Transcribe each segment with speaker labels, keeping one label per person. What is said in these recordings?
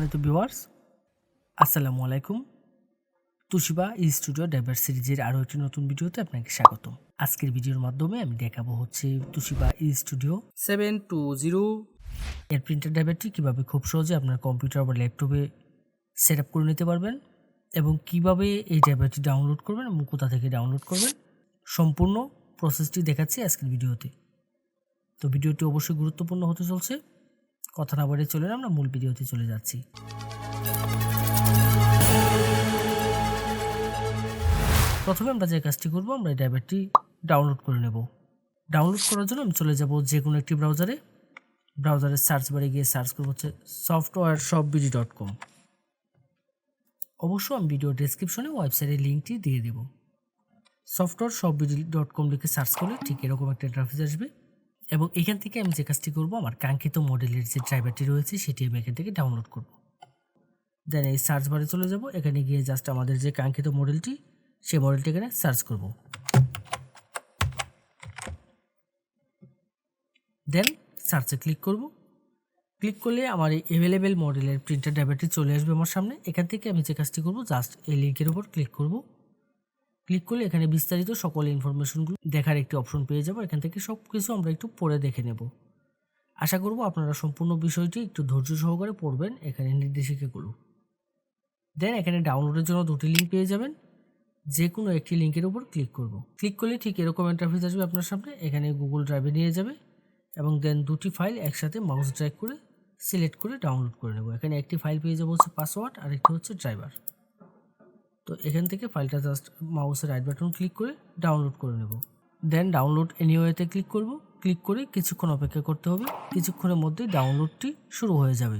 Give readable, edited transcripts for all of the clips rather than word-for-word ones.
Speaker 1: সম্মানিত ভিউয়ার্স, আসসালামু আলাইকুম। তুশিবা স্টুডিও ড্রাইভার সিরিজের আরও একটি নতুন ভিডিওতে আপনাকে স্বাগতম। আজকের ভিডিওর মাধ্যমে আমি দেখাবো হচ্ছে তুশিবা স্টুডিও
Speaker 2: 720
Speaker 1: এর প্রিন্টার ড্রাইভারটি কীভাবে খুব সহজে আপনার কম্পিউটার বা ল্যাপটপে সেট আপ করে নিতে পারবেন এবং কিভাবে এই ড্রাইভারটি ডাউনলোড করবেন এবং কোথা থেকে ডাউনলোড করবেন, সম্পূর্ণ প্রসেসটি দেখাচ্ছি আজকের ভিডিওতে। তো ভিডিওটি অবশ্যই গুরুত্বপূর্ণ হতে চলছে। কথা না বাড়িয়ে চলে আমরা মূল ভিডিওতে চলে যাচ্ছি। প্রথমে আমরা যে কাজটি করব, আমরা এই ড্রাইভারটি ডাউনলোড করে নেব। ডাউনলোড করার জন্য আমি চলে যাব যে কোনো একটি ব্রাউজারের সার্চ বারে গিয়ে সার্চ করব হচ্ছে softwareshopbd.com। অবশ্য আমি ভিডিও ডেসক্রিপশনে ওয়েবসাইটের লিঙ্কটি দিয়ে দেব। softwareshopbd.com লিখে সার্চ করলে ঠিক এরকম একটা ইন্টারফেস আসবে এবং এখান থেকে আমি যে কাজটি করব, আমার কাঙ্ক্ষিত মডেলের যে ড্রাইভারটি রয়েছে সেটি আমি এখান থেকে ডাউনলোড করব। দেন এই সার্চ বারে চলে যাব, এখানে গিয়ে জাস্ট আমাদের যে কাঙ্ক্ষিত মডেলটি সেই মডেলটি এখানে সার্চ করব। দেন সার্চে ক্লিক করব। ক্লিক করলে আমার এই অ্যাভেলেবেল মডেলের প্রিন্টার ড্রাইভারটি চলে আসবে আমার সামনে। এখান থেকে আমি যে কাজটি করব, জাস্ট এই লিঙ্কের উপর ক্লিক করব। ক্লিক করলে এখানে বিস্তারিত সকল ইনফরমেশনগুলো দেখার একটি অপশন পেয়ে যাব। এখান থেকে সব কিছু আমরা একটু পড়ে দেখে নেব। আশা করব আপনারা সম্পূর্ণ বিষয়টি একটু ধৈর্য সহকারে পড়বেন এখানে নির্দেশিকাগুলো। দেন এখানে ডাউনলোডের জন্য দুটি লিঙ্ক পেয়ে যাবেন, যে কোনো একটি লিঙ্কের উপর ক্লিক করব। ক্লিক করলে ঠিক এরকম ইন্টারফেস আসবে আপনার সামনে। এখানে গুগল ড্রাইভে নিয়ে যাবে এবং দেন দুটি ফাইল একসাথে মাউস ড্র্যাগ করে সিলেক্ট করে ডাউনলোড করে নেব। এখানে একটি ফাইল পেয়ে যাবো হচ্ছে পাসওয়ার্ড আর একটি হচ্ছে ড্রাইভার। তো এখান থেকে ফাইলটা জাস্ট মাউসের রাইট বাটন ক্লিক করে ডাউনলোড করে নেব। দেন ডাউনলোড এনিওয়েতে ক্লিক করব। ক্লিক করে কিছুক্ষণ অপেক্ষা করতে হবে। কিছুক্ষণের মধ্যেই ডাউনলোডটি শুরু হয়ে যাবে।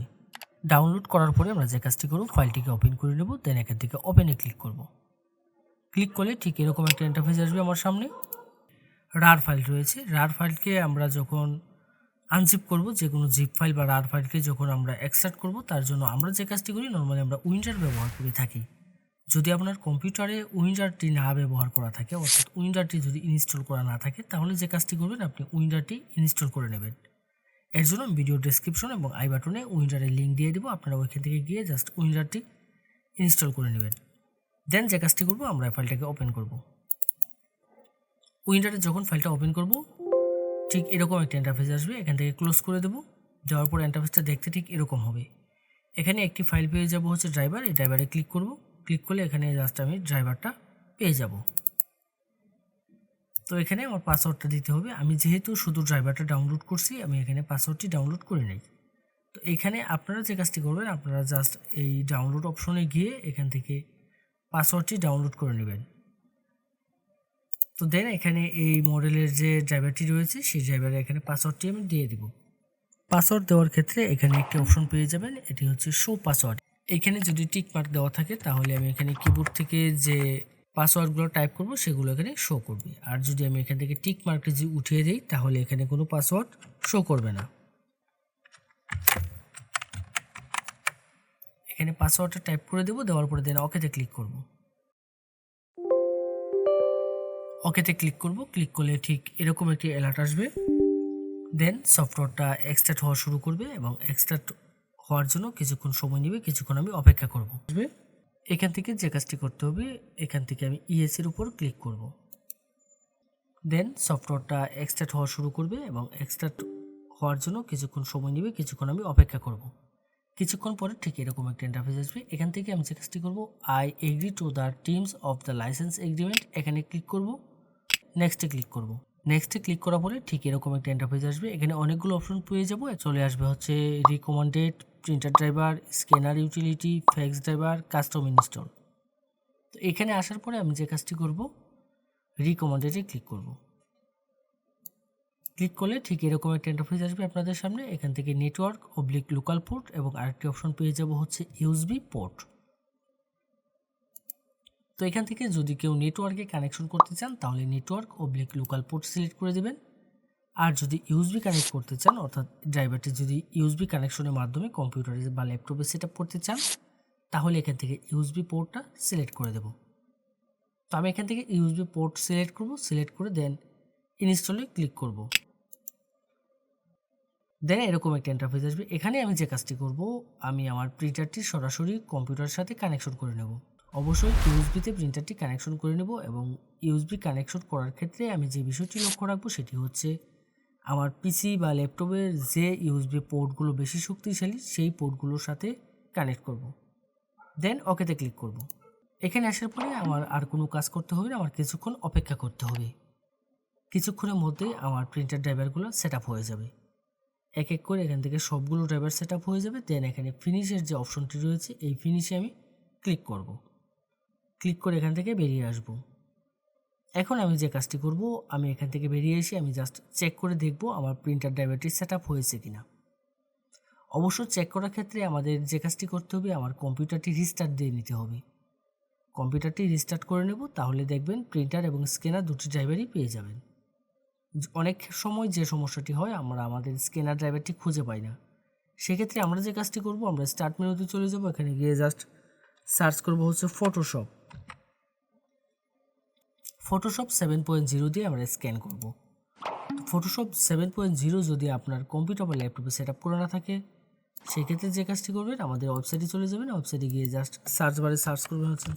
Speaker 1: ডাউনলোড করার পরে আমরা যে কাজটি করব, ফাইলটিকে ওপেন করে নেব। দেন এখান থেকে ওপেনে ক্লিক করব। ক্লিক করলে ঠিক এরকম একটা ইন্টারফেস আসবে আমার সামনে। রার ফাইল রয়েছে। রার ফাইলকে আমরা যখন আনজিপ করব, যে কোনো জিপ ফাইল বা রার ফাইলকে যখন আমরা এক্সট্রাক্ট করব, তার জন্য আমরা যে কাজটি করি, নর্মালি আমরা উইন্ডার ব্যবহার করে থাকি। যদি আপনার কম্পিউটারে উইন্ডারটি না ব্যবহার করা থাকে, অর্থাৎ উইন্ডারটি যদি ইনস্টল করা না থাকে, তাহলে যে কাজটি করবেন, আপনি উইন্ডারটি ইনস্টল করে নেবেন। এর জন্য ভিডিও ডেসক্রিপশন এবং আই বাটনে উইন্ডারের লিঙ্ক দিয়ে দেবো। আপনারা ওইখান থেকে গিয়ে জাস্ট উইন্ডারটি ইনস্টল করে নেবেন। দেন যে কাজটি করব, আমরা ফাইলটাকে ওপেন করব। উইন্ডারে যখন ফাইলটা ওপেন করব, ঠিক এরকম একটা ইন্টারফেস আসবে। এখান থেকে ক্লোজ করে দেবো। যাওয়ার পর ইন্টারফেসটা দেখতে ঠিক এরকম হবে। এখানে একটি ফাইল পেয়ে যাব হচ্ছে ড্রাইভার। এই ড্রাইভারে ক্লিক করব। ক্লিক করলে এখানে জাস্ট আমি ড্রাইভারটা পেয়ে যাব। তো এখানে আমার পাসওয়ার্ডটা দিতে হবে। আমি যেহেতু শুধু ড্রাইভারটা ডাউনলোড করছি, আমি এখানে পাসওয়ার্ডটি ডাউনলোড করে নেই। তো এখানে আপনারা যে কাজটি করবেন, আপনারা জাস্ট এই ডাউনলোড অপশনে গিয়ে এখান থেকে পাসওয়ার্ডটি ডাউনলোড করে নেবেন। তো দেন এখানে এই মডেলের যে ড্রাইভারটি রয়েছে, সেই ড্রাইভারে এখানে পাসওয়ার্ডটি আমি দিয়ে দিব। পাসওয়ার্ড দেওয়ার ক্ষেত্রে এখানে একটি অপশন পেয়ে যাবেন, এটি হচ্ছে শো পাসওয়ার্ড। এখানে যদি টিক মার্ক দেওয়া থাকে, তাহলে আমি এখানে কিবোর্ড থেকে যে পাসওয়ার্ডগুলো টাইপ করব সেগুলো এখানে শো করবে। আর যদি আমি এখান থেকে টিক মার্কটি যদি উঠিয়ে দিই, তাহলে এখানে কোনো পাসওয়ার্ড শো করবে না। এখানে পাসওয়ার্ডটা টাইপ করে দেবো। দেওয়ার পরে দেন ওকেতে ক্লিক করব। ওকেতে ক্লিক করব। ক্লিক করলে ঠিক এরকম একটি অ্যালার্ট আসবে। দেন সফটওয়্যারটা এক্সট্রাক্ট হওয়া শুরু করবে এবং এক্সট্রাক্ট হওয়ার জন্য কিছুক্ষণ সময় নেবে। কিছুক্ষণ আমি অপেক্ষা করব। এখান থেকে যে কাজটি করতে হবে, এখান থেকে আমি ইএসের উপর ক্লিক করব। দেন সফটওয়্যারটা এক্সট্রাক্ট হওয়া শুরু করবে এবং এক্সট্রাক্ট হওয়ার জন্য কিছুক্ষণ সময় নেবে। কিছুক্ষণ আমি অপেক্ষা করব। কিছুক্ষণ পরে ঠিক এরকম একটা ইন্টারফেস আসবে। এখান থেকে আমি যে কাজটি করব, I agree to the terms of the licence agreement, এখানে ক্লিক করব। নেক্সটে ক্লিক করব। নেক্সটে ক্লিক করার পরে ঠিক এরকম একটা ইন্টারফেস আসবে। এখানে অনেকগুলো অপশন পেয়ে যাব। চলে আসবে হচ্ছে recommended, printer driver, scanner utility, fax driver, custom install. তো এখানে আসার পরে আমি যে কাজটি করব, রিকমেন্ডেডে ক্লিক করব। ক্লিক করলে ঠিক এরকম একটা ইন্টারফেস আসবে আপনাদের সামনে। এখান থেকে নেটওয়ার্ক লোকাল পোর্ট এবং আরেকটি অপশন পেয়ে যাব হচ্ছে ইউএসবি পোর্ট। তো এখান থেকে যদি কেউ নেটওয়ার্কে কানেকশন করতে চান, তাহলে নেটওয়ার্ক লোকাল পোর্ট সিলেক্ট করে দেবেন। আর যদি ইউএসবি কানেক্ট করতে চান, অর্থাৎ ড্রাইভারটি যদি ইউএসবি কানেকশনের মাধ্যমে কম্পিউটারে বা ল্যাপটপে সেট আপ করতে চান, তাহলে এখান থেকে ইউএসবি পোর্টটা সিলেক্ট করে দেব। তো আমি এখান থেকে ইউএসবি পোর্ট সিলেক্ট করব। সিলেক্ট করে দেন ইনস্টলে ক্লিক করব। দেন এরকম একটা ইন্টারফেস আসবে। এখানে আমি যে কাজটি করব, আমি আমার প্রিন্টারটি সরাসরি কম্পিউটারের সাথে কানেকশন করে নেব। অবশ্যই ইউএসবিতে প্রিন্টারটি কানেকশন করে নেব এবং ইউএসবি কানেকশন করার ক্ষেত্রে আমি যে বিষয়টি লক্ষ্য রাখবো সেটি হচ্ছে আমার পিসি বা ল্যাপটপের যে ইউএসবি পোর্টগুলো বেশি শক্তিশালী সেই পোর্টগুলোর সাথে কানেক্ট করব। দেন ওকেতে ক্লিক করব। এখানে আসার পরে আমার আর কোনো কাজ করতে হবে না, আমার কিছুক্ষণ অপেক্ষা করতে হবে। কিছুক্ষণের মধ্যেই আমার প্রিন্টার ড্রাইভারগুলো সেট আপ হয়ে যাবে। এক এক করে এখান থেকে সবগুলো ড্রাইভার সেট আপ হয়ে যাবে। দেন এখানে ফিনিশের যে অপশনটি রয়েছে এই ফিনিশে আমি ক্লিক করব। ক্লিক করে এখান থেকে বেরিয়ে আসব। এখন আমি যে কাজটি করব, আমি এখান থেকে বেরিয়ে এসে আমি জাস্ট চেক করে দেখব আমার প্রিন্টার ড্রাইভারটি সেট আপ হয়েছে কিনা। অবশ্য চেক করার ক্ষেত্রে আমাদের যে কাজটি করতে হবে, আমার কম্পিউটারটি রিস্টার্ট দিয়ে নিতে হবে। কম্পিউটারটি রিস্টার্ট করে নেব, তাহলে দেখবেন প্রিন্টার এবং স্ক্যানার দুটি ড্রাইভারই পেয়ে যাবেন। অনেক সময় যে সমস্যাটি হয়, আমরা আমাদের স্ক্যানার ড্রাইভারটি খুঁজে পাই না। সেক্ষেত্রে আমরা যে কাজটি করব, আমরা স্টার্ট মেনুতে চলে যাব। এখানে গিয়ে জাস্ট সার্চ করব হচ্ছে ফটোশপ 7.0 দিয়ে আমরা স্ক্যান করব। ফটোশপ 7.0 যদি আপনার কম্পিউটার বা ল্যাপটপে সেট আপ করা না থাকে, সেক্ষেত্রে যে কাজটি করবেন, আমাদের ওয়েবসাইটে চলে যাবেন। ওয়েবসাইটে গিয়ে জাস্ট সার্চ বারে সার্চ করবেন হচ্ছে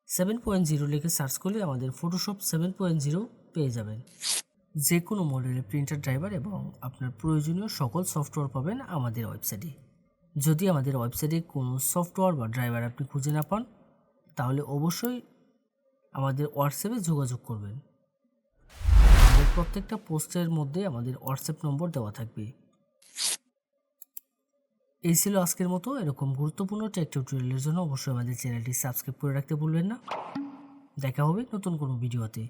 Speaker 1: 7.0 লিখে সার্চ করলে আমাদের ফটোশপ 7.0 পেয়ে যাবেন। যে কোনো মডেলের প্রিন্টার ড্রাইভার এবং আপনার প্রয়োজনীয় সকল সফটওয়্যার পাবেন আমাদের ওয়েবসাইটে। যদি আমাদের ওয়েবসাইটে কোনো সফটওয়্যার বা ড্রাইভার আপনি খুঁজে না পান, তাহলে অবশ্যই আমাদের হোয়াটসঅ্যাপে যোগাযোগ করবেন। আমাদের প্রত্যেকটা পোস্টের মধ্যে আমাদের হোয়াটসঅ্যাপ নম্বর দেওয়া থাকবে। এই ছিল আজকের মতো। এরকম গুরুত্বপূর্ণ টেক টিউটোরিয়ালের জন্য অবশ্যই আমাদের চ্যানেলটি সাবস্ক্রাইব করে রাখতে ভুলবেন না। দেখা হবে নতুন কোনো ভিডিওতে।